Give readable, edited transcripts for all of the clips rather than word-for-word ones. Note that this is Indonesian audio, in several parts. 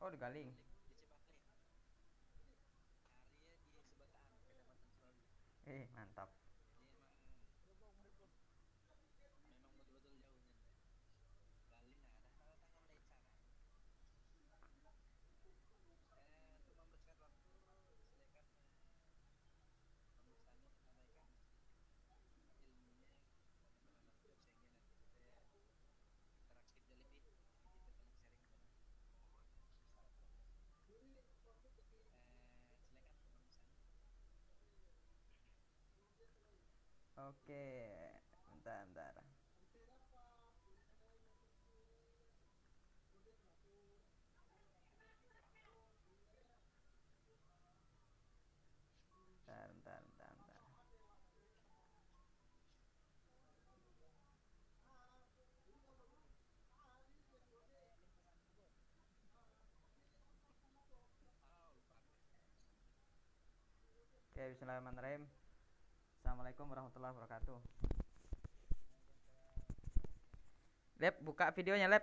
Oh, di Galing. Mantap. Oke, bentar, bentar. Bentar, bentar, bentar, bentar. Oke, bismillahirrahmanirrahim. Assalamualaikum warahmatullahi wabarakatuh. Lep, buka videonya, Lep.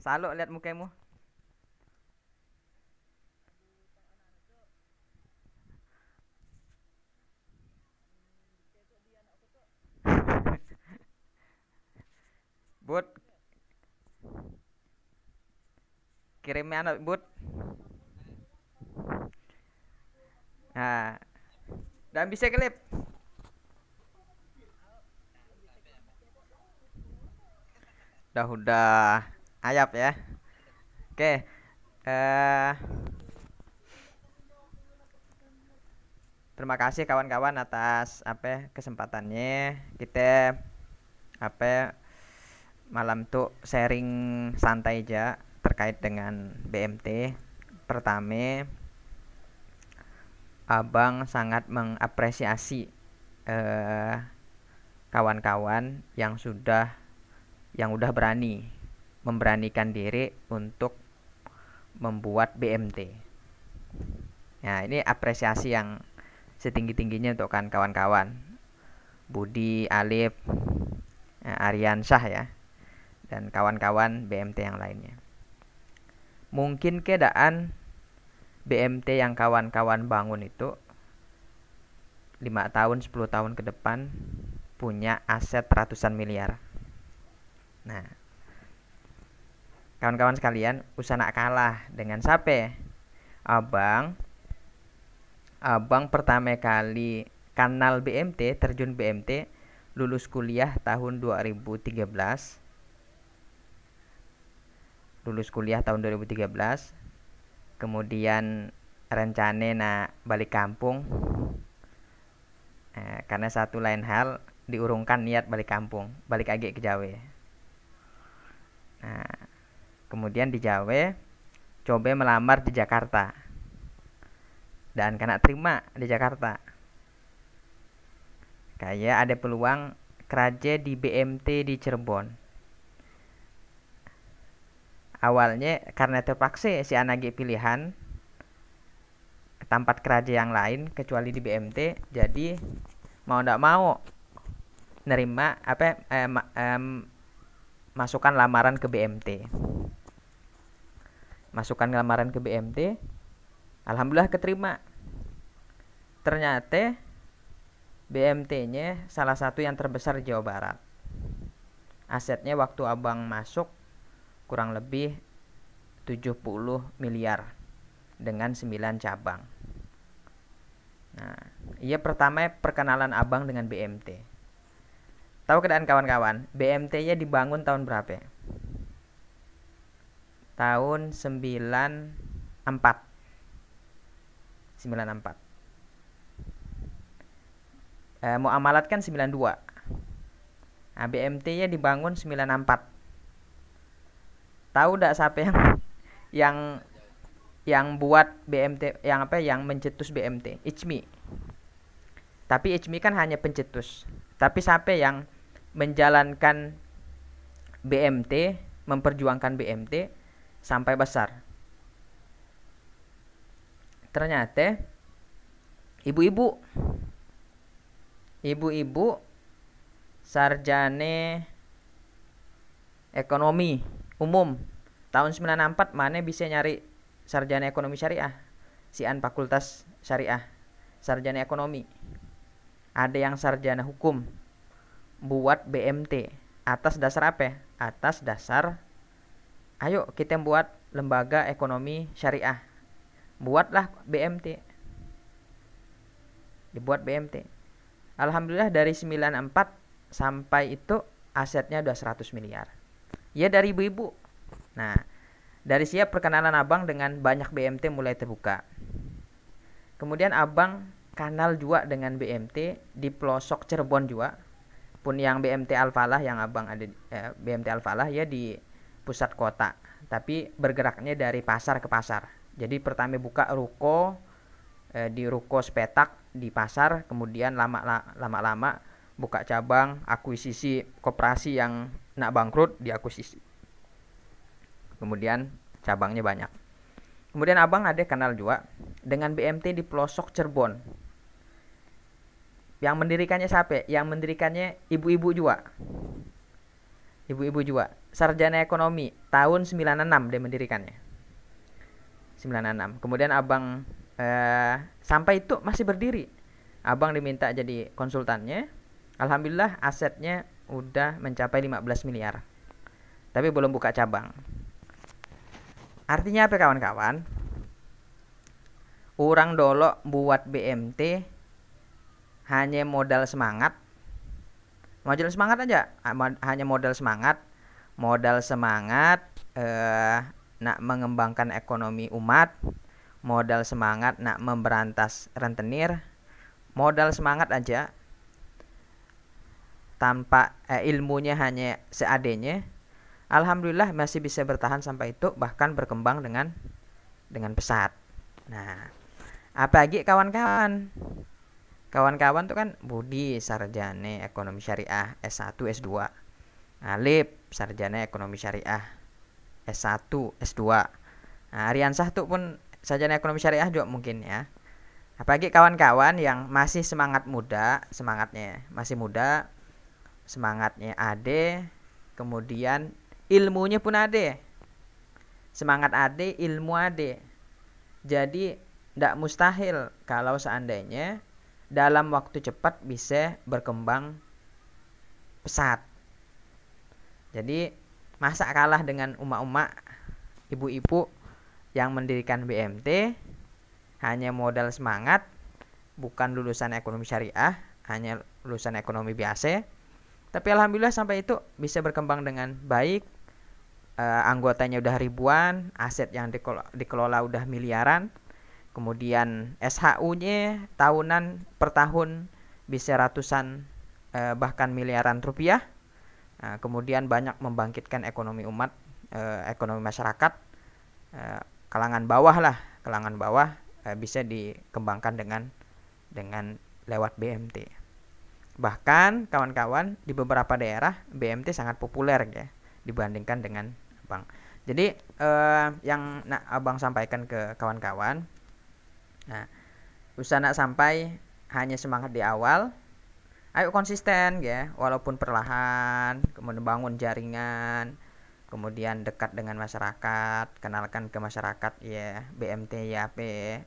Saluk lihat mukamu. Bud, kirimnya anak, Bud. Nah, dan bisa klip. Udah ayap ya. Oke. Eh Terima kasih kawan-kawan atas kesempatannya. Kita apa malam tuh sharing santai aja terkait dengan BMT. Pertama, Abang sangat mengapresiasi eh kawan-kawan yang udah memberanikan diri untuk membuat BMT. Nah, ini apresiasi yang setinggi-tingginya untuk kawan-kawan Budi, Alif, Aryan Syah ya, dan kawan-kawan BMT yang lainnya. Mungkin keadaan BMT yang kawan-kawan bangun itu 5 tahun 10 tahun ke depan punya aset ratusan miliar. Nah, kawan-kawan sekalian, usah nak kalah dengan siapa? Abang Abang pertama kali kenal BMT, terjun BMT, lulus kuliah tahun 2013. Lulus kuliah tahun 2013. Kemudian rencana nak balik kampung. Karena satu lain hal diurungkan niat balik kampung, balik lagi ke Jawa. Nah, kemudian di Jawa coba melamar di Jakarta dan kena terima di Jakarta. Kayak ada peluang kerja di BMT di Cirebon. Awalnya karena terpaksa si anak pilihan ke tempat kerja yang lain kecuali di BMT, jadi mau ndak mau nerima masukkan lamaran ke BMT. Masukkan lamaran ke BMT, alhamdulillah keterima. Ternyata BMT-nya salah satu yang terbesar di Jawa Barat. Asetnya waktu abang masuk kurang lebih 70 miliar dengan 9 cabang. Nah, iya pertama perkenalan abang dengan BMT. Tahu keadaan kawan-kawan, BMT-nya dibangun tahun berapa? Tahun 94. 94. Mau amalat kan 92. Nah, BMT-nya dibangun 94. Tahu enggak siapa yang yang buat BMT, yang mencetus BMT? Ichmi. Tapi Ichmi kan hanya pencetus. Tapi siapa yang menjalankan BMT, memperjuangkan BMT sampai besar? Ternyata ibu-ibu. Ibu-ibu sarjana ekonomi umum Tahun 94 mana bisa nyari sarjana ekonomi syariah? Sian fakultas syariah, sarjana ekonomi. Ada yang sarjana hukum, buat BMT. Atas dasar apa? Atas dasar, ayo kita buat lembaga ekonomi syariah. Buatlah BMT. Dibuat BMT. Alhamdulillah dari 94 sampai itu asetnya udah 100 miliar. Ya dari ibu-ibu. Nah, dari siap perkenalan abang dengan banyak BMT mulai terbuka. Kemudian abang kanal juga dengan BMT di pelosok Cirebon juga. Pun yang BMT Al-Falah yang abang ada BMT Al-Falah ya di pusat kota. Tapi bergeraknya dari pasar ke pasar. Jadi pertama buka ruko di ruko Sepetak di pasar, kemudian lama-lama buka cabang, akuisisi koperasi yang nak bangkrut diakuisisi. Kemudian cabangnya banyak. Kemudian abang ada kenal juga dengan BMT di pelosok Cirebon. Yang mendirikannya siapa? Yang mendirikannya ibu-ibu juga. Ibu-ibu juga. Sarjana ekonomi tahun 96 dia mendirikannya. 96. Kemudian abang sampai itu masih berdiri. Abang diminta jadi konsultannya. Alhamdulillah asetnya udah mencapai 15 miliar. Tapi belum buka cabang. Artinya apa kawan-kawan? Orang dolo buat BMT hanya modal semangat. Modal semangat aja, hanya modal semangat. Modal semangat nak mengembangkan ekonomi umat. Modal semangat nak memberantas rentenir. Modal semangat aja. Tanpa ilmunya hanya seadanya. Alhamdulillah masih bisa bertahan sampai itu, bahkan berkembang dengan pesat. Nah, apalagi kawan-kawan tuh kan Budi sarjana ekonomi syariah S1 S2, Alip sarjana ekonomi syariah S1 S2, nah, Riansah tuh pun sarjana ekonomi syariah juga mungkin ya. Apalagi kawan-kawan yang masih semangatnya masih muda, semangatnya ada, kemudian ilmunya pun ada. Semangat ada, ilmu ada. Jadi tidak mustahil kalau seandainya dalam waktu cepat bisa berkembang pesat. Jadi masa kalah dengan umak-umak ibu-ibu yang mendirikan BMT hanya modal semangat, bukan lulusan ekonomi syariah, hanya lulusan ekonomi biasa. Tapi alhamdulillah sampai itu bisa berkembang dengan baik. Anggotanya udah ribuan, aset yang dikelola udah miliaran. Kemudian SHU-nya tahunan per tahun bisa ratusan bahkan miliaran rupiah. Kemudian banyak membangkitkan ekonomi umat, ekonomi masyarakat, kalangan bawah bisa dikembangkan dengan lewat BMT. Bahkan kawan-kawan di beberapa daerah BMT sangat populer ya dibandingkan dengan abang. Jadi yang nak abang sampaikan ke kawan-kawan, nah, usah nak sampai hanya semangat di awal, ayo konsisten ya, walaupun perlahan, kemudian bangun jaringan, kemudian dekat dengan masyarakat, kenalkan ke masyarakat ya BMT YAP,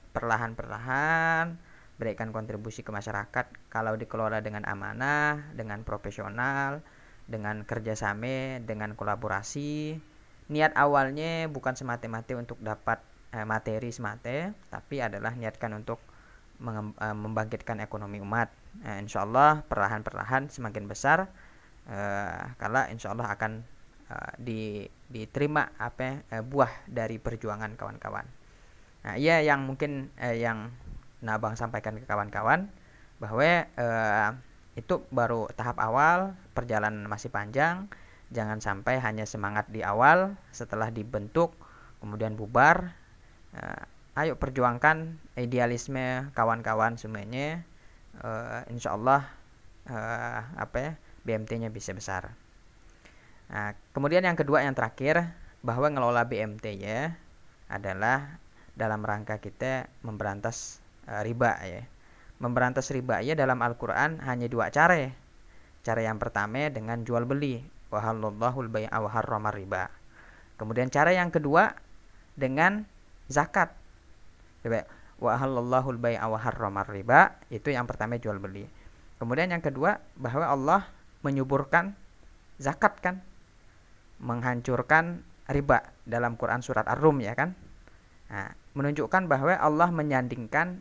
perlahan-perlahan berikan kontribusi ke masyarakat. Kalau dikelola dengan amanah, dengan profesional, dengan kerjasama, dengan kolaborasi. Niat awalnya bukan semata-mata untuk dapat materi semata, tapi adalah niatkan untuk membangkitkan ekonomi umat. Insyaallah perlahan-perlahan semakin besar, kala insyaallah akan diterima buah dari perjuangan kawan-kawan. Nah, iya yang mungkin yang abang sampaikan ke kawan-kawan bahwa itu baru tahap awal, perjalanan masih panjang. Jangan sampai hanya semangat di awal, setelah dibentuk kemudian bubar. Ayo perjuangkan idealisme kawan-kawan semuanya. Insyaallah BMT-nya bisa besar. Nah, kemudian yang kedua yang terakhir, bahwa ngelola BMT ya adalah dalam rangka kita memberantas riba ya. Memberantas riba ya dalam Al-Qur'an hanya dua cara ya. Cara yang pertama dengan jual beli, wa halallahul bai'a wa harrama riba. Kemudian cara yang kedua dengan zakat. Wa halallahu al-bai'a wa harramar riba, itu yang pertama jual beli. Kemudian yang kedua bahwa Allah menyuburkan zakat kan, menghancurkan riba dalam Quran surat Ar-Rum ya kan. Nah, menunjukkan bahwa Allah menyandingkan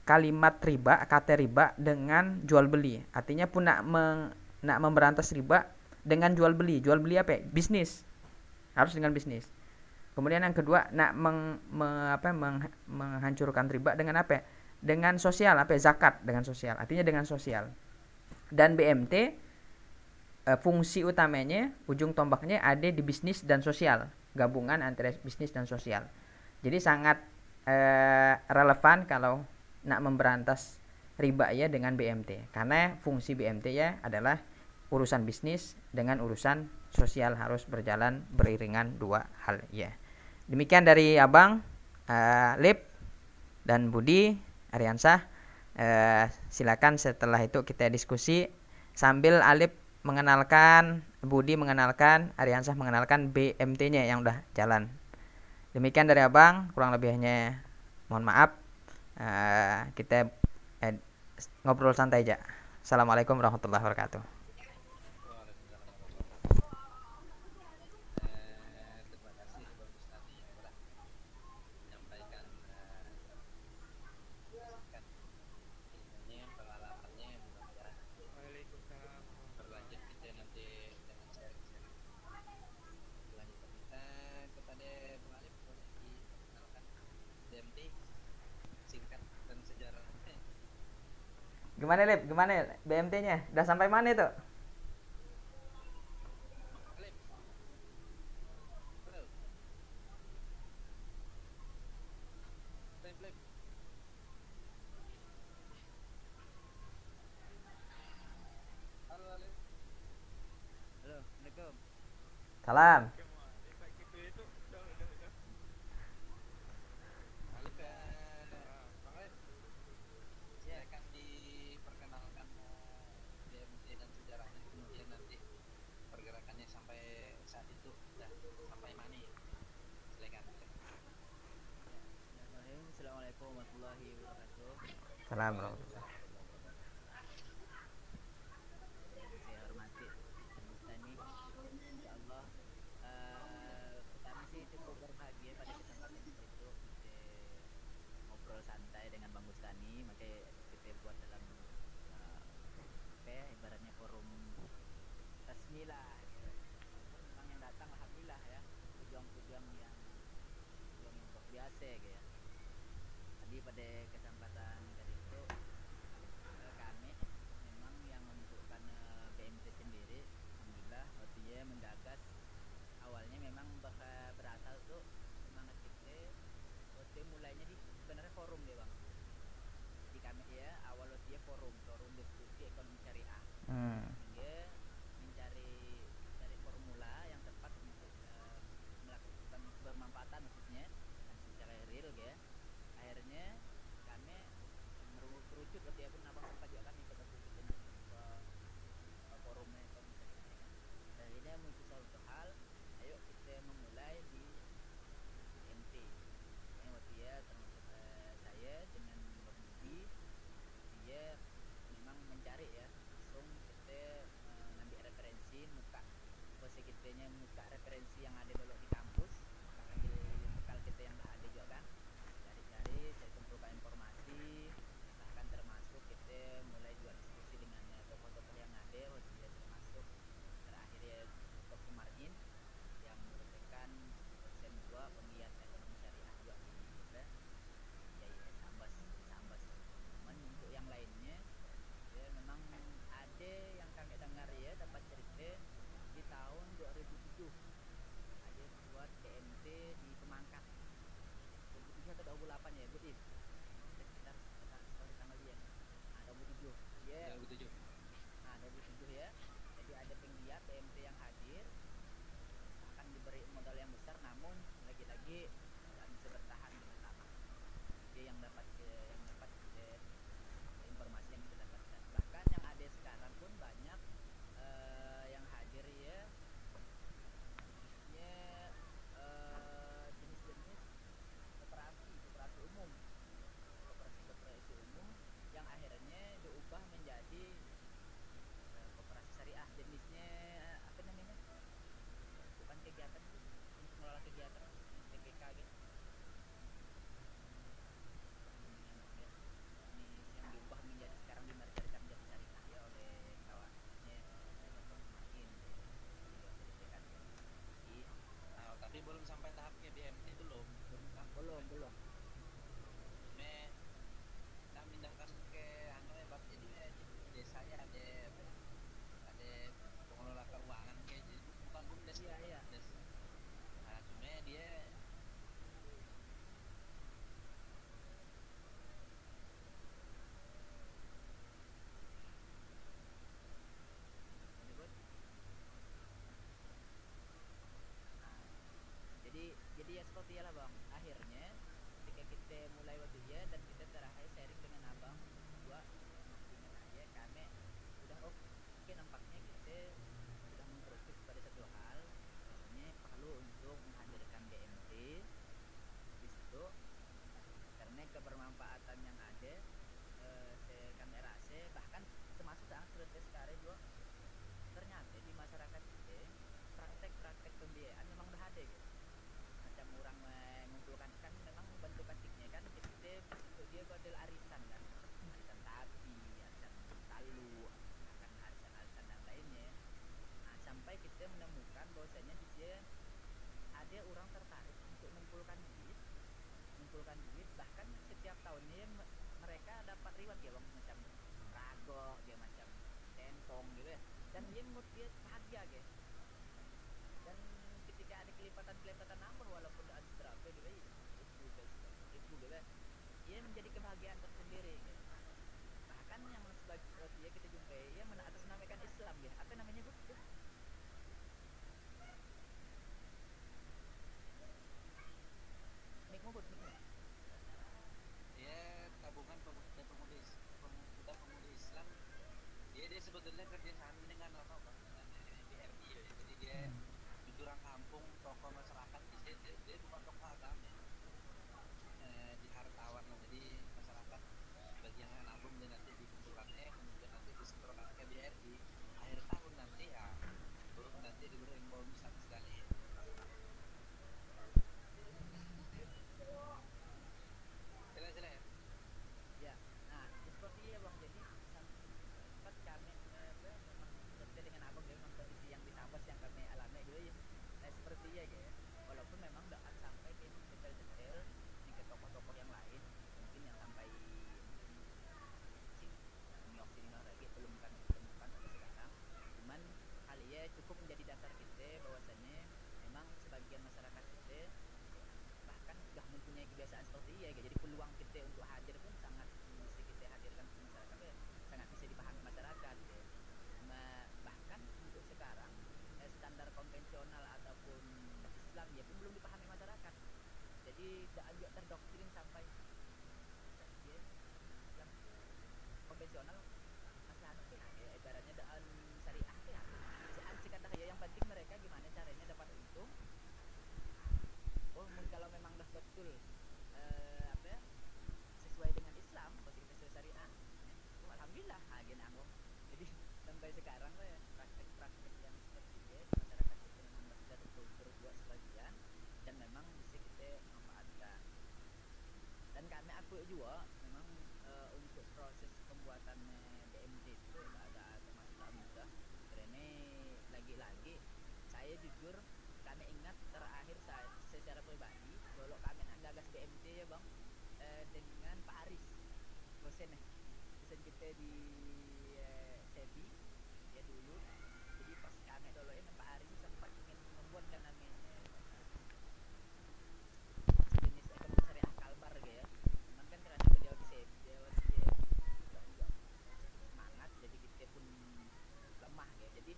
kalimat riba, kata riba dengan jual beli. Artinya pun nak memberantas riba dengan jual beli. Jual beli apa? Bisnis. Harus dengan bisnis. Kemudian yang kedua nak menghancurkan riba dengan apa? Dengan sosial, apa? Zakat dengan sosial. Artinya dengan sosial. Dan BMT fungsi utamanya, ujung tombaknya ada di bisnis dan sosial, gabungan antara bisnis dan sosial. Jadi sangat relevan kalau nak memberantas riba ya dengan BMT, karena fungsi BMT ya adalah urusan bisnis dengan urusan sosial, harus berjalan beriringan dua hal ya. Demikian dari Abang Lip dan Budi Ariansah. Silakan setelah itu kita diskusi sambil Alip mengenalkan, Budi mengenalkan, Ariansah mengenalkan BMT-nya yang udah jalan. Demikian dari Abang, kurang lebihnya mohon maaf. Kita ngobrol santai aja. Assalamualaikum warahmatullahi wabarakatuh. Gimana Lip? Gimana BMT-nya? Udah sampai mana itu? Salam. Assalamualaikum warahmatullahi wabarakatuh. Salam. Saya hormati Bustani. Insyaallah pertama sih cukup berbahagia pada kesempatan itu kita ngobrol santai dengan Bang Bustani, makanya kita buat dalam ibaratnya forum resmi lah. Memang yang datang alhamdulillah ya, pejuang-pejuang yang luar biasa ya. Tadi pada kesempatan tadi itu kami memang yang menentukan BMT sendiri, alhamdulillah waktu dia menggagas awalnya memang berasal tuh semangat kita waktu mulainya di sebenarnya forum dia bang, di kami ya awal waktu dia forum diskusi ekonomi syariah. Dia mencari formula yang tepat untuk melakukan bermanfaatan maksudnya secara real ya. Akhirnya kami mengumpulkan duit, bahkan setiap tahunnya mereka dapat reward ya bang, macam rago dia macam centong gitu ya, dan dia mood dia bahagia gitu. Dan ketika ada kelipatan-kelipatan nambah walaupun ada seberapa gitu ya, itu gitu ya, dia menjadi kebahagiaan tersendiri gitu. Bahkan yang sebagai dia kita jumpai ya mengatasnamakan Islam ya, apa namanya bu? Mikmu bu, mikmu. Dia tabungan pemuda Islam. Dia sebetulnya kerja sama dengan apa bang, dengan BRI ya. Jadi dia jurang kampung, tokoh masyarakat di situ. Dia bukan tokoh agama di hartawan. Jadi masyarakat bagian yang nabung dan nanti dikumpulkannya, kemudian nanti disetorkan ke BRI. Akhir tahun nanti ya baru nanti diberi bonus sekali. Jelas ya. Ya, nah seperti ya bang, jadi sempat kami memang seperti dengan abang ya, memang kondisi yang ditambah yang kami alami gitu ya, seperti ya gitu ya, walaupun memang tidak sampai ke detail-detail ini ke tokoh-tokoh yang lain, mungkin yang sampai New York City lagi belum kan ditemukan sampai sekarang, cuman hal ya cukup menjadi dasar kita bahwasannya memang sebagian masyarakat kita bahkan sudah mempunyai kebiasaan seperti iya gitu. Jadi peluang kita untuk hadir pun sangat bisa kita hadirkan ke masyarakat ya, sangat bisa dipahami masyarakat ya. Bahkan untuk sekarang standar konvensional ataupun Islam ya pun belum dipahami masyarakat, jadi tidak agak terdoktrin sampai ya, Islam konvensional masih anu sih ya, ibaratnya daan syariah ya si kata ya, yang penting mereka gimana caranya dapat untung. Oh, kalau memang dah betul apa ya, sesuai dengan Islam, pasti kita sesuai syariah. Oh, alhamdulillah, agen anggo. Jadi sampai sekarang lah ya, praktek-praktek yang seperti ini di masyarakat kita memang sudah terbuat sebagian dan memang bisa kita manfaatkan. Dan kami akui juga memang untuk proses pembuatan BMT itu agak termasuk mudah. Karena lagi-lagi saya jujur kami ingat terakhir saya secara pribadi kalau kami nak gagas BMT ya bang, dengan Pak Aris dosen kita di SEBI ya dulu. Jadi pas kami dulu ini Pak Aris sempat ingin membuatkan namanya jenis ekonomi syariah Kalbar gitu ya. Cuman kan karena beliau di SEBI dia juga semangat, jadi kita pun lemah gitu. Jadi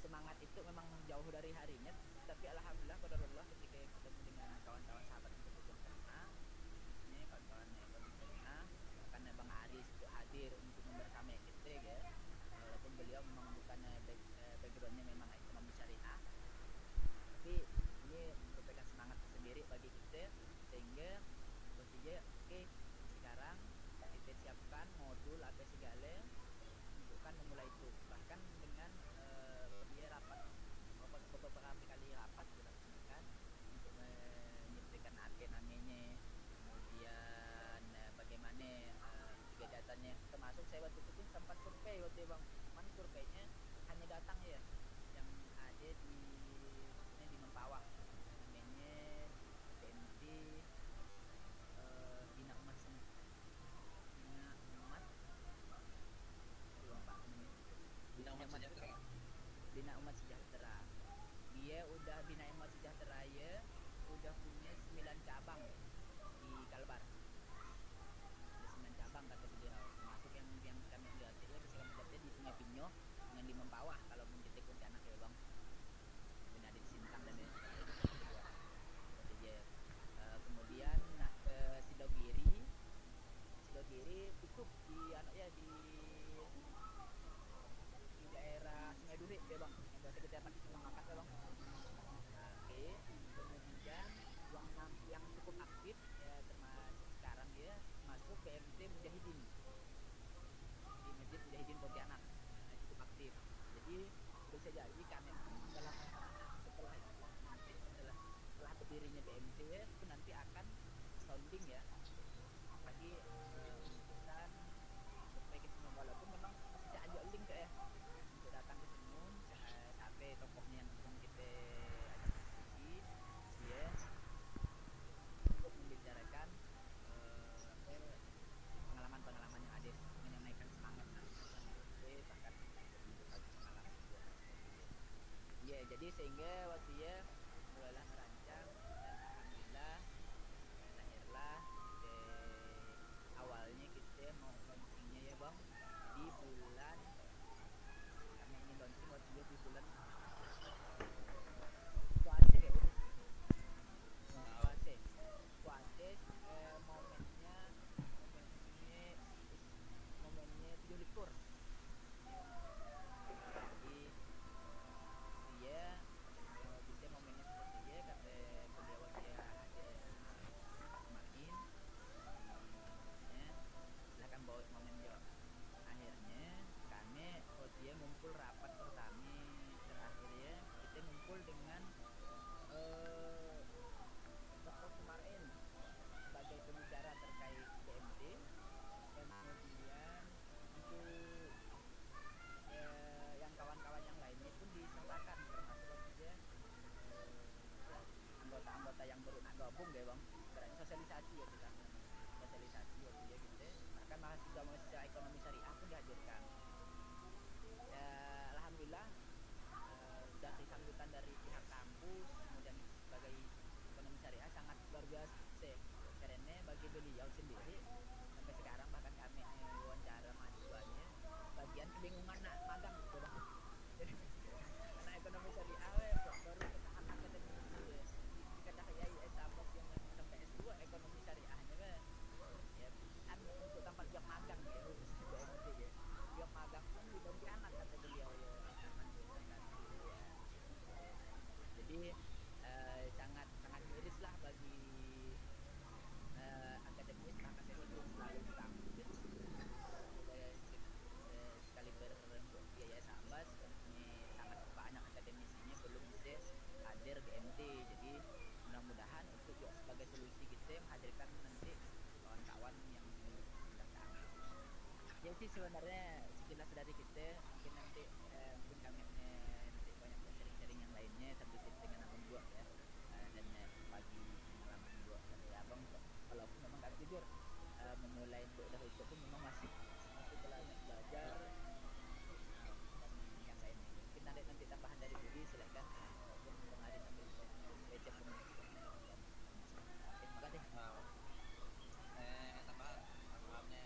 semangat itu memang jauh dari harinya, tapi alhamdulillah qadarullah ketika ketemu dengan kawan-kawan sahabat kita yang pernah ini kawan-kawan yang pernah karena Bang Aris itu hadir untuk membersamai kita ya, walaupun beliau memang bukan backgroundnya memang ekonomi syariah, tapi ini merupakan semangat tersendiri bagi kita sehingga berarti oke, sekarang kita siapkan modul apa segala untuk kan memulai itu, bahkan dengan dia rapat beberapa kali rapat dilaksanakan untuk menyediakan AT namanya, kemudian bagaimana kegiatannya, termasuk saya waktu itu pun sempat survei waktu itu bang, cuman surveinya hanya datang ya yang ada di Mempawah namanya BMT Bina Umat Bina Umat Sejahtera. Dia udah Bina Umat Sejahtera ya udah punya 9 cabang di Kalbar. Ada 9 cabang kata beliau. Termasuk yang kami lihat ya, bisa kami lihat di Sungai Pinyo dengan di Mempawah kalau pun kita Pontianak ya bang. Kemudian ada di Sintang dan lain sebagainya. Kemudian nah ke Sidogiri cukup di ya di daerah Sungai Duri ya bang, yang biasa kita pakai Sungai Makas ya bang. Oke, kemudian yang cukup aktif ya termasuk sekarang ya masuk PMT Mujahidin di Masjid Mujahidin Pontianak, cukup aktif. Jadi bisa jadi kami setelah berdirinya BMT itu nanti akan sounding ya bagi dan supaya ke Senun, walaupun memang masih ada link ya untuk datang ke Senun sampai tokohnya yang akan kita ajak diskusi ya untuk membicarakan sehingga waktu ya mulailah merancang dan alhamdulillah lahirlah awalnya kita mau launchingnya ya bang di bulan kami ingin launching waktu ya di bulan puasa kayak gitu. puasa momennya momennya 7 likur jadi dia bisa momennya seperti dia kata beliau dia ada main ya silahkan bawa momen jo akhirnya kami dia ngumpul rapat pertama terakhir ya kita ngumpul dengan Dr. Sumarin sebagai pembicara terkait BMT dan kemudian untuk yang kawan-kawan yang lainnya pun disertakan termasuk juga anggota-anggota yang baru nak gabung ya bang berarti sosialisasi ya kita sosialisasi ya kita bahkan mahasiswa ekonomi syariah pun dihadirkan ya, alhamdulillah dari sambutan dari pihak kampus kemudian sebagai ekonomi syariah sangat luar biasa karena bagi beliau sendiri sampai sekarang bahkan kami wawancara mahasiswanya bagian kebingungan nak magang gitu bang karena ekonomi syariah baru tahap akademik dikata kayak S1 yang sampai S2 ekonomi syariahnya kan ya kan untuk tempat job magang ya khusus di BMT ya job magang pun di Pontianak kata beliau ya jadi sangat sangat miris lah bagi akademis maka saya selalu tampil sekali berbentuk biaya sambas ini sangat banyak akademisinya belum bisa hadir BMT jadi mudah-mudahan untuk sebagai solusi kita menghadirkan nanti kawan-kawan yang datang ya sih sebenarnya sekilas dari kita mungkin nanti mungkin kami nanti banyak sharing-sharing yang lainnya sambil dengan abang gua ya dan bagi pengalaman gua dari abang walaupun memang gak jujur memulai untuk dahulu pun memang masih belajar dan yang lainnya mungkin nanti tambahan dari Budi silakan yang kemarin sambil baca pun terima kasih tambahannya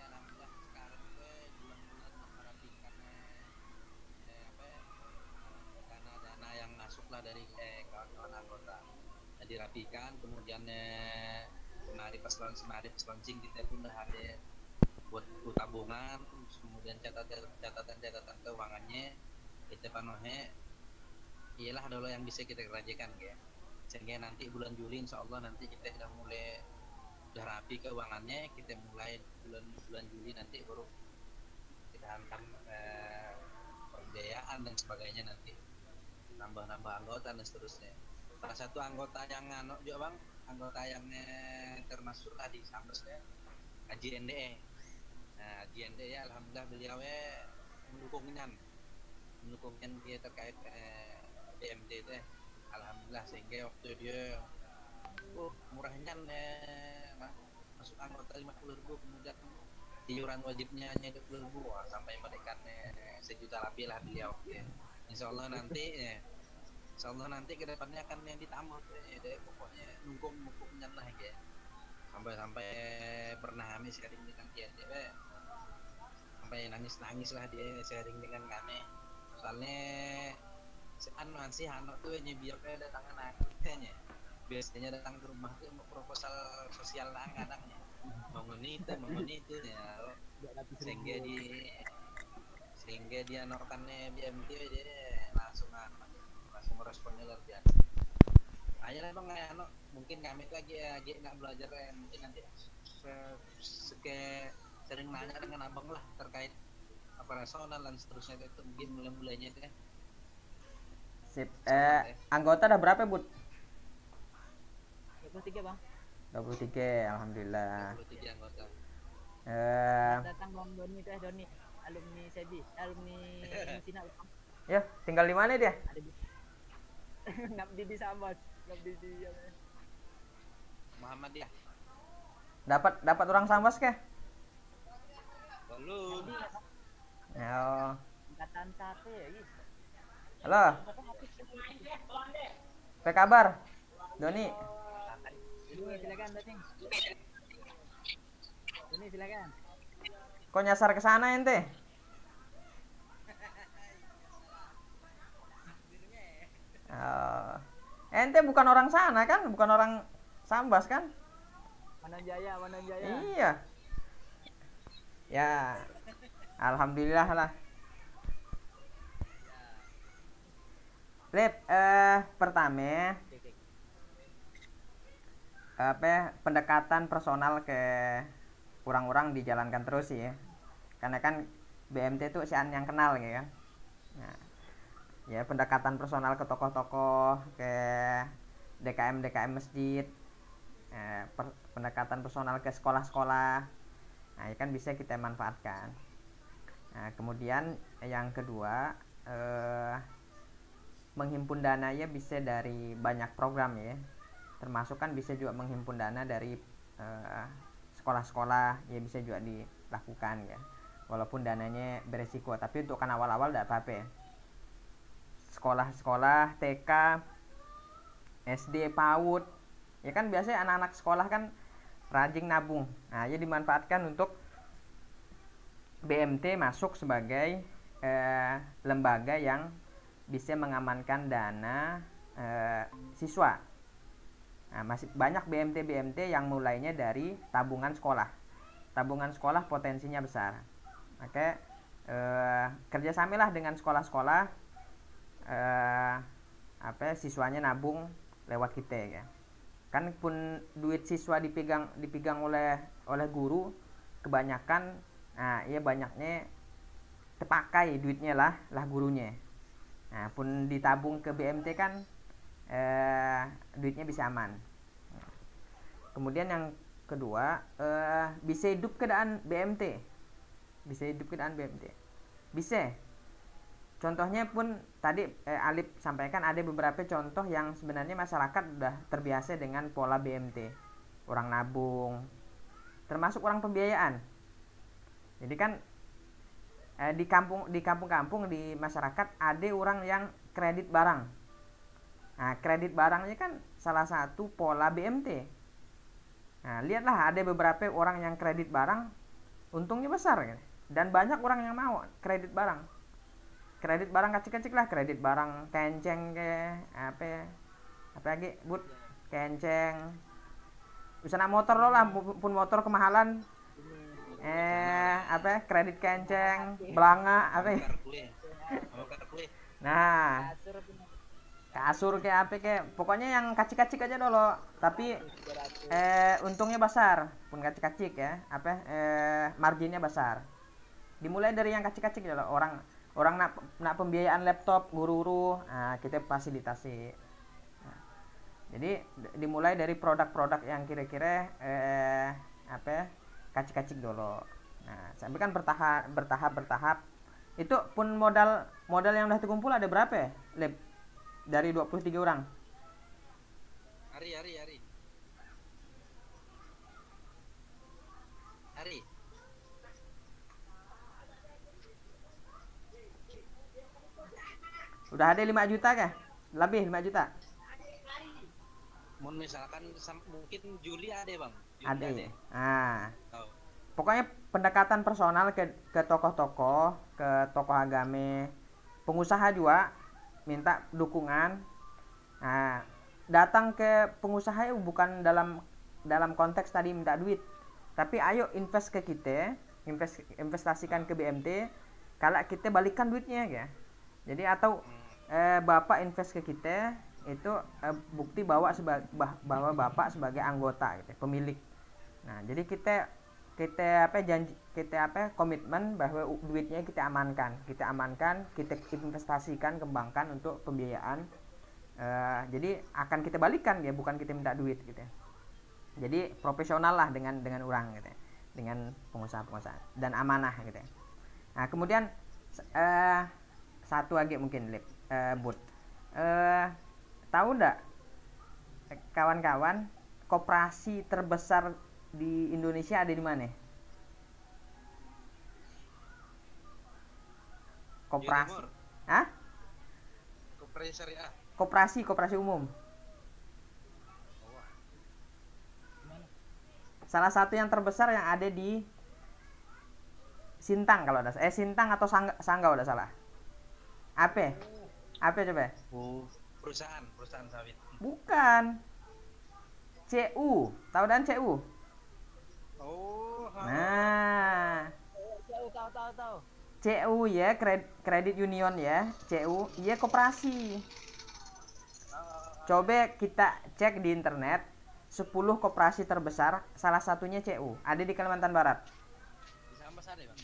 alhamdulillah sekarang gue bulan-bulan memperhatikan karena dana yang masuk lah dari kawan-kawan anggota dirapikan kemudian pas launching kita pun udah ada buat buku tabungan kemudian catatan keuangannya kita panohe iyalah dulu yang bisa kita kerjakan ya sehingga nanti bulan Juli insya Allah nanti kita udah rapi keuangannya kita mulai bulan Juli nanti baru kita hantam pembiayaan dan sebagainya nanti nambah anggota dan seterusnya salah satu anggota yang juga bang anggota yang termasuk lah di Sambesnya Haji NDE nah Haji NDE alhamdulillah beliau mendukungnya dia terkait BMT itu alhamdulillah sehingga waktu dia murahnya masuk anggota 50.000 kemudian iuran wajibnya hanya 20.000 sampai mereka 1 juta lebih lah beliau ya. Insya Allah nanti kedepannya akan yang ditambah pokoknya nunggung lah ya sampai pernah kami sharing dengan dia sampai nangis lah dia sharing dengan kami soalnya masih anak tuh biar datangan akhirnya biasanya datang ke rumah tuh mau proposal sosial kadangnya bangun itu ya sehingga dia nokannya BMT dia langsung meresponnya luar biasa akhirnya bang mungkin kami lagi nggak belajar mungkin nanti sering nanya dengan abang lah terkait operasional dan seterusnya itu mungkin mulainya itu sip anggota ada berapa Bud? 23 bang 23 alhamdulillah 23 anggota datang bang Doni alumni Sebi alumni Cina ya tinggal di mana dia? Ngabdi di Sambas ngabdi di Muhammadiyah dapat orang Sambas ke? belum ya angkatan 1 ya Halo, apa kabar? Doni, Ini silakan Dani. Ini silakan. kok nyasar ke sana ente? Oh. Ente bukan orang sana kan? Bukan orang Sambas kan? Mananjaya, Mananjaya. Iya. Ya, alhamdulillah lah. Lip, pertama Oke. pendekatan personal ke orang-orang dijalankan terus sih ya. Karena kan BMT itu sian yang kenal gitu kan. Nah, ya pendekatan personal ke tokoh-tokoh, ke DKM masjid, pendekatan personal ke sekolah-sekolah. Nah, ya kan bisa kita manfaatkan. Nah, kemudian yang kedua, menghimpun dana ya bisa dari banyak program ya, termasuk kan bisa juga menghimpun dana dari sekolah-sekolah ya, bisa juga dilakukan ya, walaupun dananya beresiko, tapi untuk kan awal-awal tidak apa-apa ya. Sekolah-sekolah TK, SD, PAUD ya kan biasanya anak-anak sekolah kan rajin nabung, nah ya dimanfaatkan untuk BMT masuk sebagai lembaga yang bisa mengamankan dana siswa. Nah, masih banyak BMT yang mulainya dari tabungan sekolah. Tabungan sekolah potensinya besar. Oke, kerjasamilah dengan sekolah-sekolah, siswanya nabung lewat kita ya. Kan pun duit siswa dipegang oleh guru kebanyakan. Nah, iya banyaknya terpakai duitnya lah gurunya. Nah, pun ditabung ke BMT kan duitnya bisa aman. Kemudian yang kedua, bisa hidup keadaan BMT. Bisa hidup keadaan BMT. Bisa. Contohnya pun tadi Alip sampaikan ada beberapa contoh yang sebenarnya masyarakat udah terbiasa dengan pola BMT. Orang nabung, termasuk orang pembiayaan. Jadi kan di kampung-kampung di masyarakat ada orang yang kredit barang. Nah, kredit barangnya kan salah satu pola BMT. Nah, lihatlah ada beberapa orang yang kredit barang untungnya besar kan? Dan banyak orang yang mau kredit barang. Kredit barang kecil-kecil lah, kredit barang kenceng ke apa lagi but kenceng. Usaha motor lo lah, pun motor kemahalan, kredit kenceng belanga nah kasur kayak pokoknya yang kacik-kacik aja dulu, tapi untungnya besar pun kacik-kacik ya, marginnya besar. Dimulai dari yang kacik-kacik dulu. Orang nak pembiayaan laptop guru-guru, nah kita fasilitasi. Nah, jadi dimulai dari produk-produk yang kira-kira kacik-kacik dulu. Nah, sampai kan bertahap. Itu pun modal yang udah terkumpul ada berapa ya? Dari 23 orang. Hari. Udah ada 5 juta kah? Lebih 5 juta. Misalkan mungkin Juli ada bang. Ada. Nah, pokoknya pendekatan personal ke tokoh-tokoh, ke tokoh agama, pengusaha juga minta dukungan. Nah, datang ke pengusaha bukan dalam konteks tadi minta duit, tapi ayo invest ke kita, investasikan ke BMT, kalau kita balikan duitnya ya. Jadi atau bapak invest ke kita itu bukti bahwa bapak sebagai anggota gitu, pemilik. Nah, jadi kita komitmen bahwa duitnya kita amankan, kita investasikan, kembangkan untuk pembiayaan. Jadi akan kita balikan ya, bukan kita minta duit gitu. Jadi profesional lah dengan orang gitu, dengan pengusaha dan amanah gitu. Nah, kemudian satu lagi mungkin Bud, tahu nggak kawan-kawan koperasi terbesar di Indonesia ada di mana? Koperasi. Hah? Koperasi syariah. Koperasi umum. Oh, Gimana? Salah satu yang terbesar yang ada di Sintang kalau ada Sintang atau Sanggau udah salah. Apa? Apa coba? perusahaan sawit. Bukan. CU. Tahu dan CU? Oh, Nah, Tahu. CU ya, Credit Union ya. CU, iya koperasi. Coba kita cek di internet 10 koperasi terbesar, salah satunya CU. Ada di Kalimantan Barat. di Sambas ada, Bang.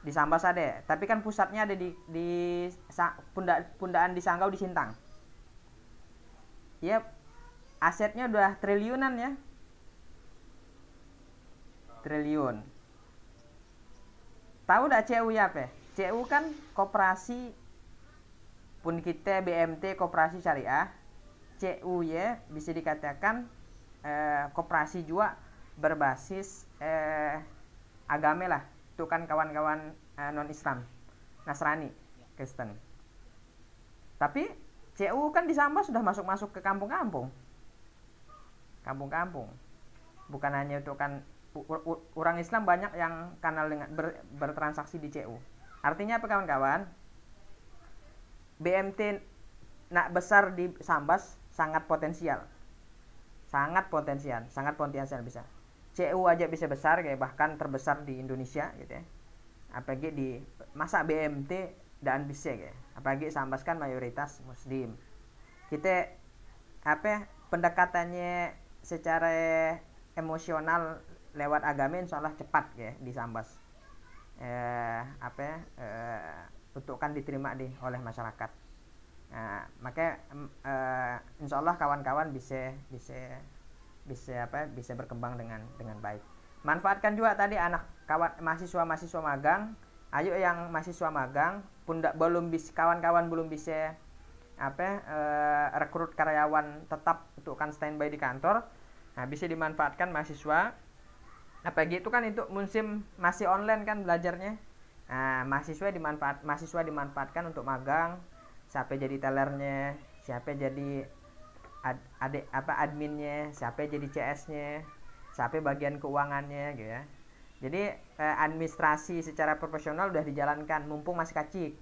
Di Sambas ada, tapi kan pusatnya ada di Pundaan di Sanggau di Sintang. Ya, asetnya udah triliunan ya. Triliun. Tahu enggak CU ya apa? CU kan koperasi pun kita BMT koperasi syariah. CU ya bisa dikatakan koperasi juga berbasis agama lah. Itu kan kawan-kawan non Islam, Nasrani, Kristen. Tapi CU kan di Sambas sudah masuk ke kampung-kampung. Bukan hanya untuk kan orang Islam banyak yang kanal dengan bertransaksi di CU. Artinya apa kawan-kawan? BMT nak besar di Sambas sangat potensial bisa. CU aja bisa besar kayak bahkan terbesar di Indonesia gitu ya. Apalagi di masa BMT dan bisa kayak. Apalagi Sambas kan mayoritas Muslim. Kita pendekatannya secara emosional lewat agama insyaallah cepat ya di Sambas. Untuk kan diterima oleh masyarakat. Nah, makanya insyaallah kawan-kawan bisa berkembang dengan baik. Manfaatkan juga tadi anak kawan mahasiswa magang. Ayo yang mahasiswa magang kawan-kawan belum bisa rekrut karyawan tetap untuk kan standby di kantor. Nah, bisa dimanfaatkan mahasiswa. Apalagi itu kan itu musim masih online kan belajarnya. Nah, mahasiswa dimanfaatkan untuk magang. Siapa jadi tellernya, siapa jadi adminnya, siapa jadi CS-nya, siapa bagian keuangannya gitu ya. Jadi administrasi secara profesional udah dijalankan mumpung masih kacik.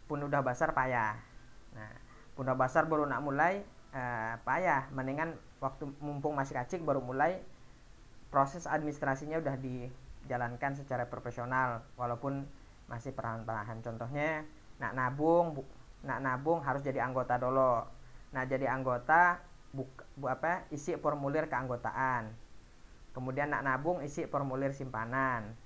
Pun udah besar payah. Nah, pun udah besar baru nak mulai payah. Mendingan waktu mumpung masih kacik baru mulai, proses administrasinya udah dijalankan secara profesional walaupun masih perlahan-lahan. Contohnya nak nabung harus jadi anggota dulu. Nah, jadi anggota isi formulir keanggotaan. Kemudian nak nabung isi formulir simpanan.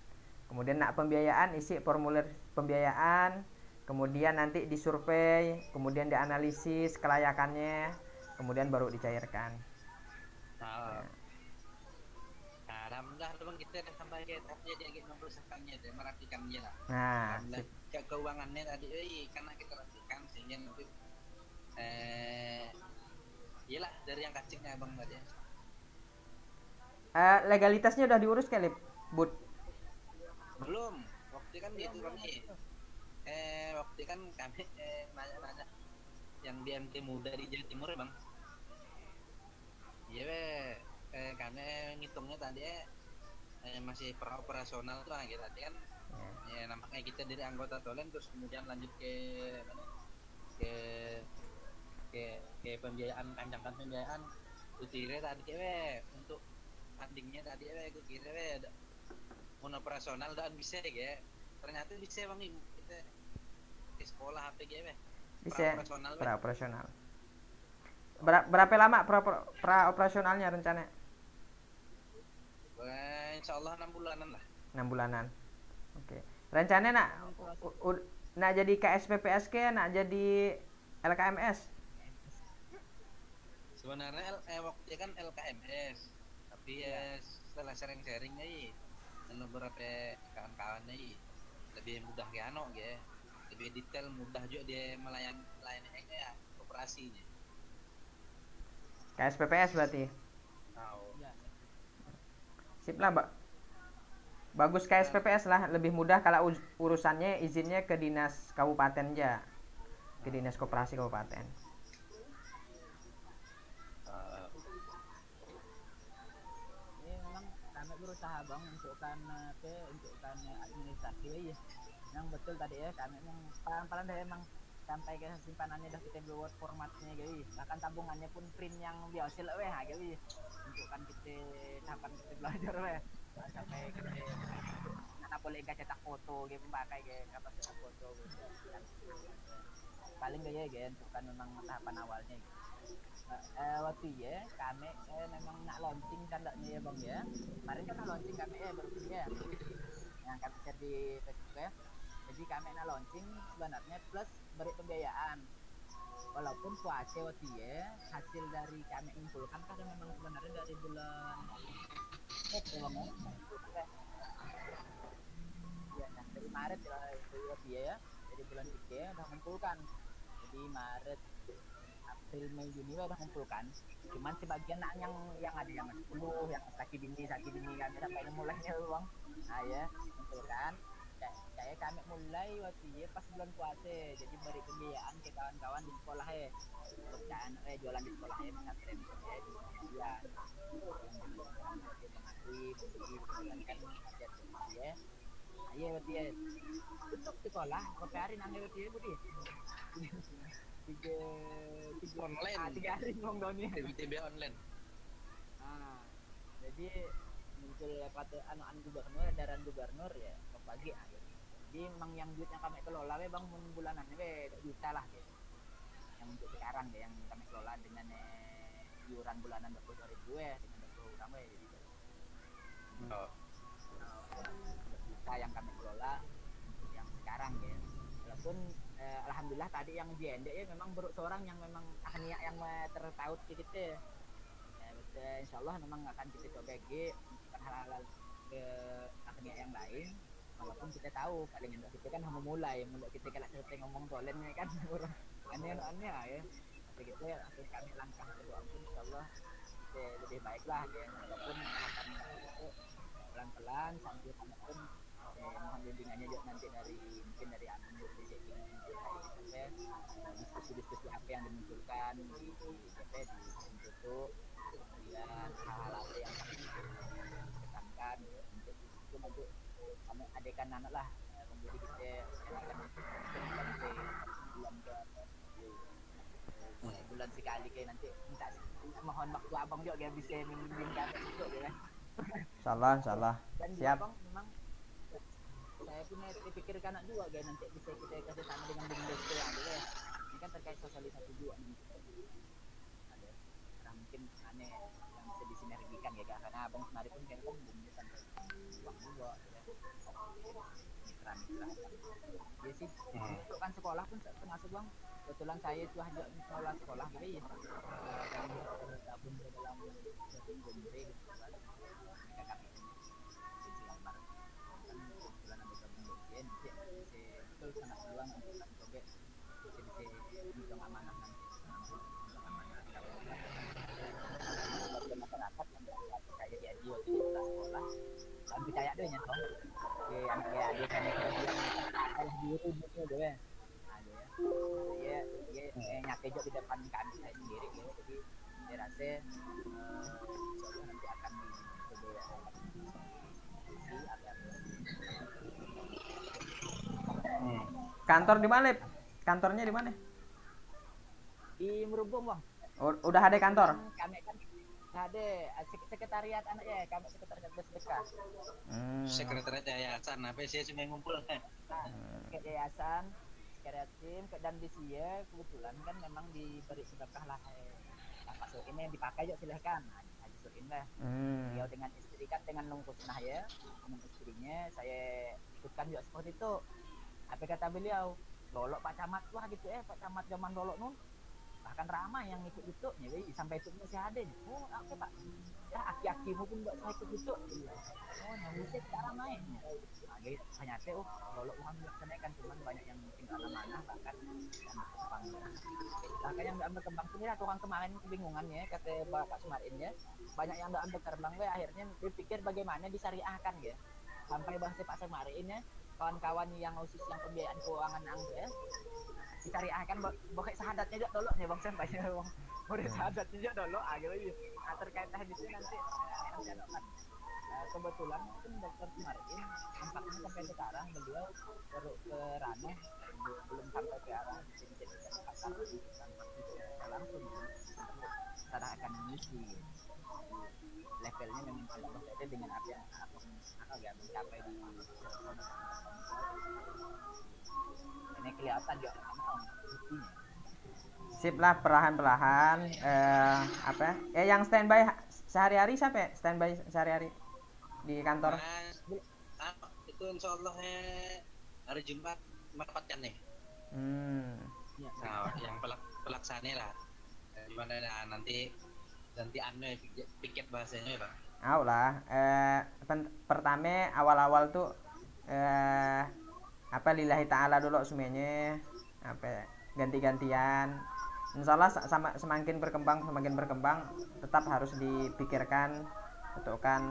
Kemudian nak pembiayaan isi formulir pembiayaan. Kemudian nanti disurvei, kemudian dianalisis kelayakannya, kemudian baru dicairkan. Nah, alhamdulillah teman kita dah sampai ke tahapnya dia mempersiapkannya dan merapikannya lah. Nah, keuangannya tadi karena kita rapikan sehingga nanti iyalah dari yang kaciknya Bang tadi. Legalitasnya udah diurus kali, Bud? Belum. Waktu kan gitu Bang waktu kan kami nanya yang BMT muda di Jawa Timur ya Bang. Iya karena ngitungnya tadi masih operasional tuh gitu tadi kan ya nampaknya kita dari anggota tolen terus kemudian lanjut ke pembiayaan panjangkan pembiayaan kira tadi untuk fundingnya tadi gue kira mau operasional dan bisa ya ternyata bisa Bang kita di sekolah apa gitu bisa operasional. Berapa lama pra operasionalnya rencana? Insyaallah 6 bulanan lah. 6 bulanan. Oke. Rencana nak jadi KSPPSK, nak jadi LKMS? Sebenarnya waktu kan LKMS. Tapi setelah sharing-sharing nih dengan beberapa kawan-kawan nih lebih mudah lebih detail, mudah juga dia melayani operasinya. KSPPS berarti. Sip lah, bagus KSPPS lah, lebih mudah kalau urusannya izinnya ke dinas kabupaten aja. ke dinas koperasi kabupaten. Ini memang kami berusaha bang untukkan administrasi ya. Yang betul tadi ya kami memang paling dari emang sampai ke simpanannya udah kita buat formatnya gitu. Bahkan tabungannya pun print yang biasa lah weh gitu. Untukkan kita tahapan kita belajar weh. Sampai kita karena boleh nggak cetak foto gitu pakai gitu apa cetak foto gitu. Paling gaya gitu untukkan memang tahapan awalnya gitu. Waktu ya kami memang nak launching tandanya ya bang ya. Kemarin kan launching kami baru ya yang kami share di Facebook ya. Jadi kami nak launching sebenarnya plus beri pembiayaan. Walaupun puasa waktu ya hasil dari kami kumpulkan karena memang sebenarnya dari bulan ya dari Maret ya dari bulan 3 udah mengumpulkan. Jadi Maret April Mei Juni udah mengumpulkan. Cuman sebagian nak yang ada yang 10 yang sakit dini kami sampai mulainya uang. Nah ya mengumpulkan. Kayak kami mulai waktu ya pas bulan puasa jadi beri pembiayaan ke kawan-kawan di sekolah ya pekerjaan jualan di sekolah ya pesantren ya mengakui membeli kan ya ayo waktu ya untuk sekolah berapa hari nang waktu ya budi tiga online 3 hari ngomong doni TB online. Jadi muncul pada anu gubernur edaran gubernur ya pagi aja. Jadi memang yang duit yang kami kelola bang bulanan juta lah gitu. Yang untuk sekarang ya yang kami kelola dengan iuran bulanan 20.000 dengan 20 orang jadi juta yang kami kelola untuk yang sekarang ya. Walaupun alhamdulillah tadi yang JND ya memang seorang yang memang ahli yang tertaut kita ya insyaallah memang akan kita coba bukan hal-hal ke ahli yang lain walaupun kita tahu paling enggak kita kan mulai kita kalau cerita ngomong tolennya kan aneh-aneh ya tapi kita akhir kami langkah kedua pun insyaallah kita lebih baik lah ya walaupun akan pelan-pelan sambil kami pun mohon bimbingannya juga nanti dari mungkin dari admin di diskusi-diskusi apa yang dimunculkan di DP di YouTube kemudian hal-hal apa yang ditekankan untuk itu nanti kami adekan anak lah menjadi kita bulan sekali kayak nanti minta mohon waktu abang juga bisa membimbingkan itu ya salah dan siap abang memang saya punya dipikirkan juga guys nanti bisa kita kasih sama dengan BUMDes ya ini kan terkait sosialisasi juga ada karena mungkin aneh yang bisa disinergikan ya karena abang kemarin pun kan BUMDes sampai uang juga ya mitra ya sih untuk kan sekolah pun termasuk bang kebetulan saya itu hanya mengelola sekolah gitu ya dan tergabung ke dalam BUMDes gitu kan mereka kami betul sangat peluang untuk kami coba bisa memegang amanah nanti masyarakat yang percaya di adio di sekolah dan percaya deh ya toh di anaknya dia kan kalau biru gitu deh dia nyate juga di depan kami saya sendiri gitu jadi saya rasa nanti akan dicoba kantor di mana kantornya di mana di Merubung bang udah ada kantor kami kan ada sekretariat anak ya kami sekretariat sedekah sekretariat yayasan apa sih cuma ngumpul yayasan sekretariat tim dan di sini kebetulan kan memang diberi sedekah lah masuk ini dipakai juga silahkan Haji Surin lah beliau dengan istri kan dengan nungkusnah ya dengan istrinya saya ikutkan juga seperti itu apa kata beliau dolok Pak Camat wah gitu Pak Camat zaman dolok nun bahkan ramai yang ikut itu jadi sampai itu masih ada oh oke Pak ya aki-akimu pun buat saya ikut itu oh yang musik tak ramai lagi ternyata dolok uang dilaksanakan cuman banyak yang mungkin karena mana bahkan yang nggak berkembang sini lah orang kemarin kebingungan ya kata Bapak Sumarin ya banyak yang nggak berkembang akhirnya berpikir bagaimana disyariahkan ya sampai bahasa Pak Sumarin ya kawan-kawan yang khusus yang pembiayaan keuangan ya dicari kan bokek sahadatnya juga dulu nih bang sampai bang udah sahadatnya juga dulu gitu terkait teknisnya nanti ada kan kebetulan mungkin dokter kemarin nampaknya sampai sekarang beliau baru ke ranah belum sampai ke arah langsung secara akan mengisi levelnya memang tidak berbeda dengan apa yang agak mencapai di ini kelihatan juga buktinya. Sip lah, perlahan-perlahan apa ya yang standby sehari-hari siapa ya? Standby sehari-hari di kantor? Itu insya Allah hari Jumat mendapatkan nih. Ya, nah, yang pelaksana lah. Gimana nanti anu piket bahasanya Bang. Lah, pertama awal-awal tuh apa lillahi ta'ala dulu semuanya apa ganti-gantian. Insyaallah semakin berkembang tetap harus dipikirkan kan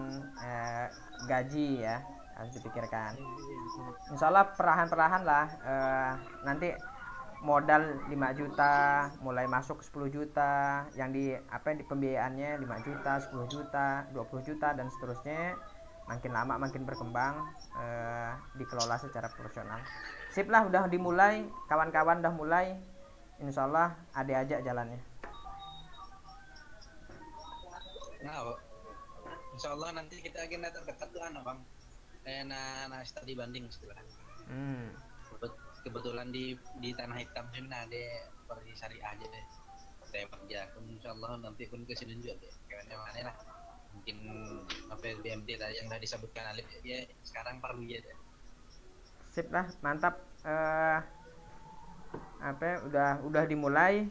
gaji ya harus dipikirkan. Insyaallah perlahan-perlahan lah nanti modal 5 juta mulai masuk 10 juta yang di pembiayaannya 5 juta 10 juta 20 juta dan seterusnya makin lama makin berkembang dikelola secara profesional. Sip lah, udah dimulai, kawan-kawan udah mulai, insyaallah ada aja jalannya. Nah, insyaallah nanti kita akan terdekat tuh Bang nah studi banding setelah kebetulan di Tanah Hitam sini ada pergi syariah aja deh saya kerja pun insyaallah nanti pun kesini juga deh kemana lah mungkin BMT tadi yang udah disebutkan Alif ya sekarang perlu ya deh. Sip lah, mantap. Udah dimulai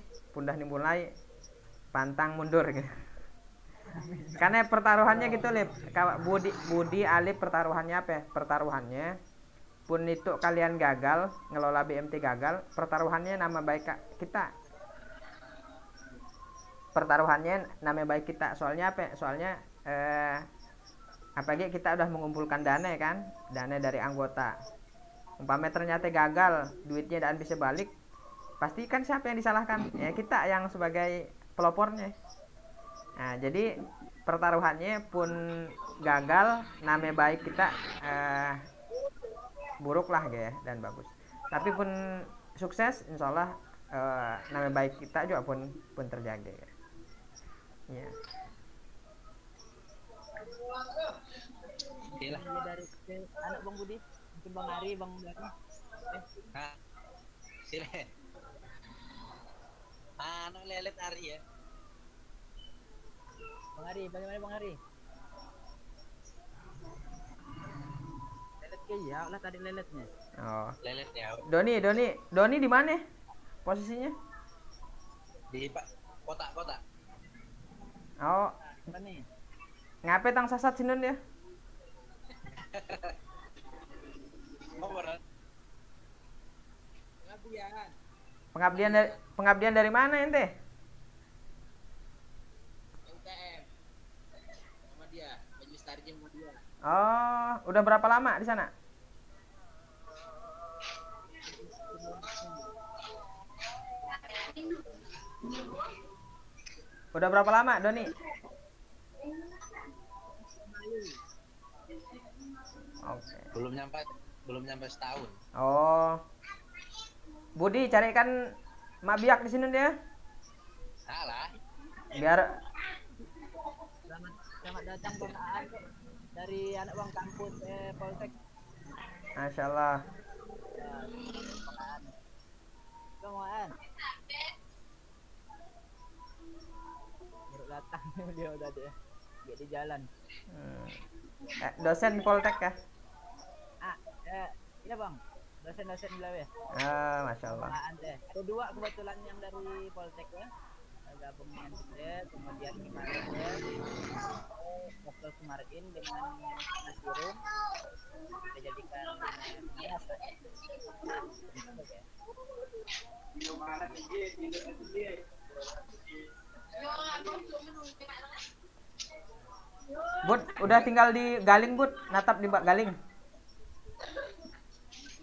pantang mundur gitu. Karena pertaruhannya gitu Lip, Budi Alif pertaruhannya pertaruhannya pun itu kalian gagal ngelola BMT gagal, pertaruhannya nama baik kita, soalnya apalagi kita udah mengumpulkan dana kan, dana dari anggota, umpamanya ternyata gagal duitnya dan bisa balik, pasti kan siapa yang disalahkan ya, kita yang sebagai pelopornya. Nah jadi pertaruhannya pun gagal, nama baik kita buruk lah ya dan bagus, tapi pun sukses insyaallah nama baik kita juga pun terjaga ya. Iya dari anak Bang Budi mungkin Bang Ari Bang Budi sini anak lelet Ari ya Bang Ari, bagaimana Bang Ari? Lelet ya lah tadi leletnya. Oh. Lelet ya. Doni di mana? Posisinya? Di kota. Oh. Apa nih? Ngapain tang sasat sinun ya? Oh, berat. Pengabdian dari mana ente? Oh, udah berapa lama di sana? Udah berapa lama, Doni? Okay. Belum nyampe setahun. Oh. Budi carikan mak biak di sini dia. Salah. Biar Selamat datang Bang Aan dari anak Bang kampus Poltek. Masyaallah. Bang Aan. Baru datang dia udah deh. Dia di jalan. Dosen Poltek ya? Iya Bang. Dosen belawe. Masyaallah. Ada 2 kebetulan yang dari Poltek ya. Gabung dengan saya, kemudian kemarin ya waktu kemarin dengan Nasirun kita jadikan biasa Bud, udah tinggal di Galing Bud, natap di Galing.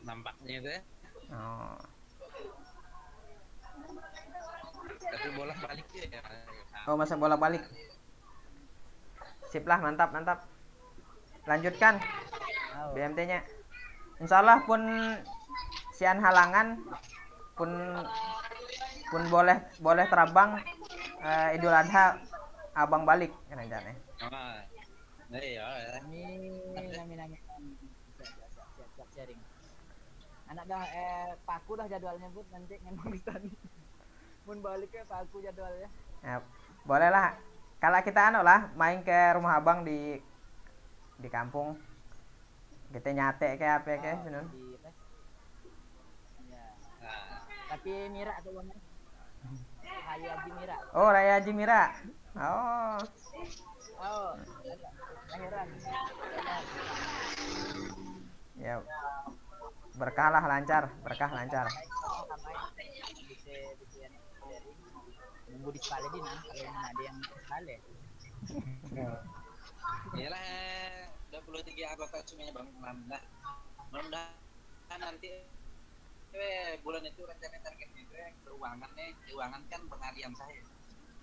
Nampaknya itu ya. Oh. balik ya. Oh, masa bolak-balik. Sip lah, mantap, mantap. Lanjutkan Oh. BMT-nya. Insyaallah pun sian halangan pun boleh terbang Idul Adha abang balik rencananya. Iya. Amin. Siap sharing. Anak dah paku dah jadwalnya Bud nanti ngan Bang mun baliknya paku jadwalnya. Ya, boleh lah. Kalau kita main ke rumah abang di kampung. Kita nyate kayak apa kayak Sinun. Ya. Tapi Mira tuh Bang. Raya Haji Mira. Oh, Raya Haji Mira. Oh. Lahiran. Ya. Berkah lancar. Bisa nunggu di sekali di kalau ada yang sekali. Iyalah 23 anggota semuanya Bang Nanda. Mudah-mudahan nanti bulan itu rencana targetnya itu keuangan kan pengalian saya.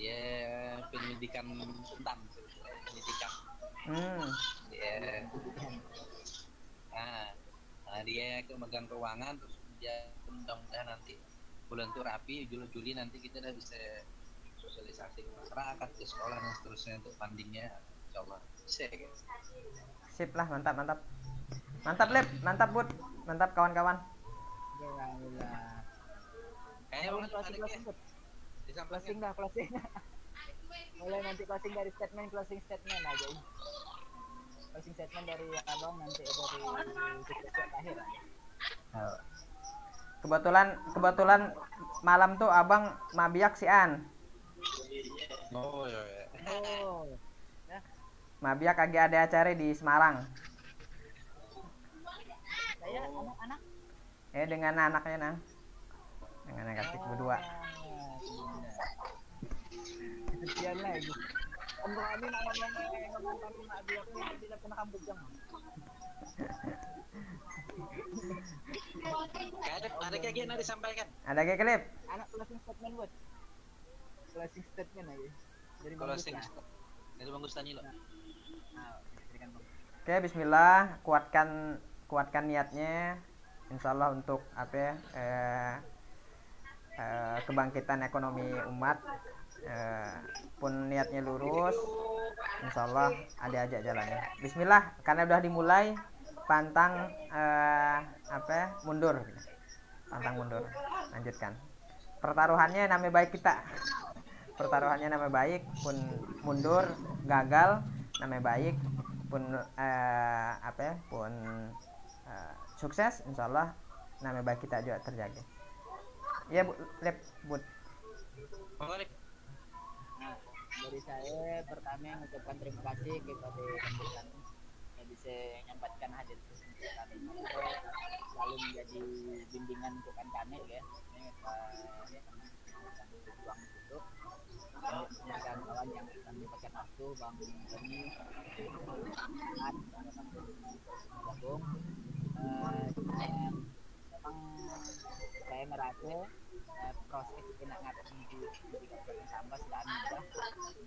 Dia pendidikan tentang pendidikan. Dia dia megang keuangan terus dia mudah-mudahan nanti bulan itu rapi Juli nanti kita udah bisa sosialisasi ke masyarakat ke sekolah dan seterusnya untuk fundingnya insyaallah bisa guys. Sip lah, mantap Lep, mantap Bud, mantap kawan-kawan. Alhamdulillah. Kayaknya closing dah. Mulai nanti closing dari closing statement aja. Closing statement dari abang nanti dari akhir. Kebetulan malam tuh abang mabiak si An. Oh iya. Mabiak lagi ada acara di Semarang. Saya anak-anak. Dengan anaknya nang. Dengan anak kecil berdua. Sekian lagi. Kami ngomong mabiaknya tidak pernah kambujang. Ada kayak gini disampaikan. Ada kayak klip. Anak closing statement buat. Closing statement aja. Dari Bang Gustani loh. Oke, bismillah, kuatkan niatnya. Insyaallah untuk kebangkitan ekonomi umat. Pun niatnya lurus, insyaallah ada aja jalannya. Bismillah, karena udah dimulai pantang mundur. Lanjutkan. Pertaruhannya namanya baik kita. Pertaruhannya namanya baik, pun mundur, gagal namanya baik, pun sukses insyaallah namanya baik kita juga terjaga. Ya Bu, Bud. Dari saya pertama mengucapkan terima kasih kepada Bang yang bisa menyampaikan hadir di sini kami. Selalu menjadi bimbingan untuk kami ya. Ini berjuang itu. Dan kawan yang kami pakai waktu Bang Tony gabung. Memang saya merasa proses kita ngatur di Kabupaten Sambas dan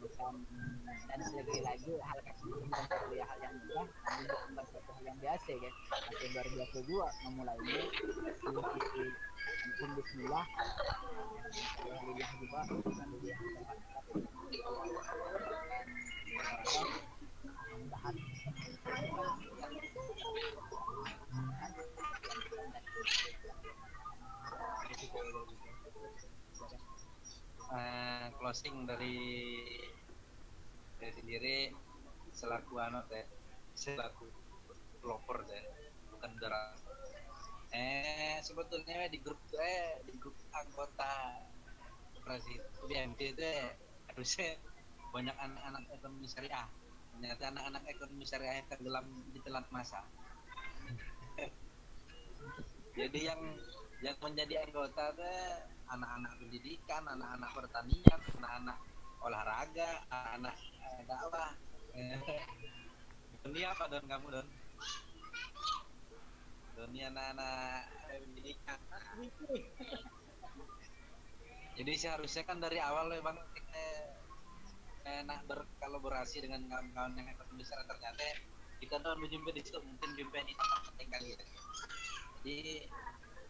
mudah dan sekali lagi hal hal yang mudah bukan suatu hal yang biasa ya masih luar biasa juga memulainya mungkin bismillah alhamdulillah juga alhamdulillah mudah-mudahan closing dari saya sendiri selaku selaku pelopor bukan darah sebetulnya di grup anggota operasi BMT itu harusnya banyak anak-anak ekonomi syariah. Ternyata anak-anak ekonomi syariah yang tenggelam di telan masa. Jadi yang menjadi anggota anak-anak pendidikan, anak-anak pertanian, anak-anak olahraga, anak dakwah. Dunia apa Don kamu Don? Dunia anak-anak pendidikan. Jadi seharusnya kan dari awal memang kita berkolaborasi dengan kawan-kawan yang ekonomi besar, ternyata kita tuh menjumpai di situ mungkin jumpai ini tempat penting kali ya. Jadi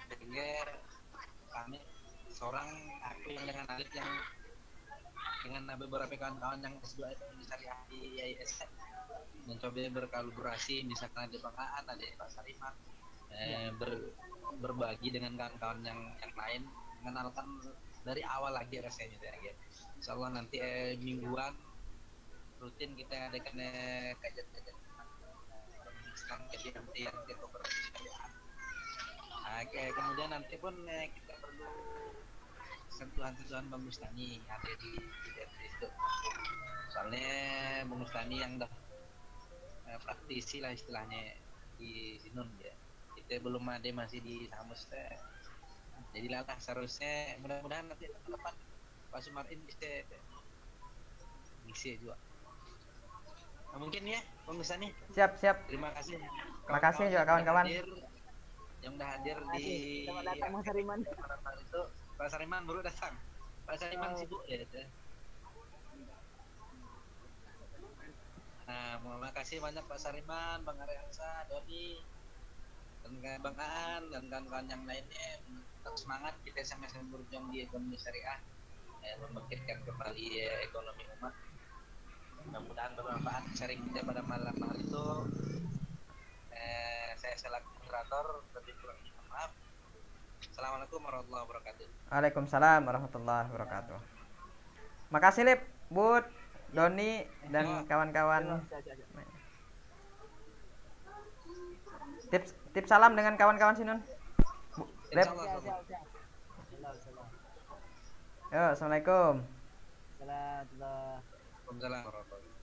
sehingga kami seorang aku yang dengan Alif yang dengan beberapa kawan-kawan yang S2 ekonomi syariah di IAIS mencoba berkolaborasi, misalkan ada Bang Aan, ada Pak Sariman, berbagi dengan kawan-kawan yang lain, mengenalkan dari awal lagi rasanya ya. Insya Allah nanti mingguan rutin kita adakan kajian-kajian Islam, jadi nanti yang kita bersyariat. Kemudian nanti pun kita perlu sentuhan-sentuhan Bang Mustani ada di situ. Soalnya Bang Mustani yang praktisi lah istilahnya di Sinun ya. Kita belum ada, masih di Samus. Jadi lah seharusnya mudah-mudahan nanti ke depan Pak Sumarin bisa ngisi juga. Nah, mungkin ya Bang Mustani. Siap. Terima kasih. Makasih juga kawan-kawan. Yang udah hadir di selamat datang Mas Sariman. Itu Pak Sariman baru datang. Pak Sariman sibuk ya. Nah, terima kasih banyak Pak Sariman, Bang Aryansa, Doni, dan Bang Aan dan kawan-kawan yang lainnya. Tetap semangat, kita sama-sama berjuang di ekonomi syariah, membangkitkan kembali ekonomi umat. Mudah-mudahan bermanfaat sharing kita pada malam hari itu. Saya selaku moderator, lebih kurang mohon maaf. Assalamualaikum warahmatullahi wabarakatuh. Waalaikumsalam warahmatullahi wabarakatuh. Makasih Lip, Bud, Doni dan kawan-kawan. Tips salam dengan kawan-kawan Sinun. Lip. Yo, assalamualaikum. Waalaikumsalam. Waalaikumsalam warahmatullahi wabarakatuh.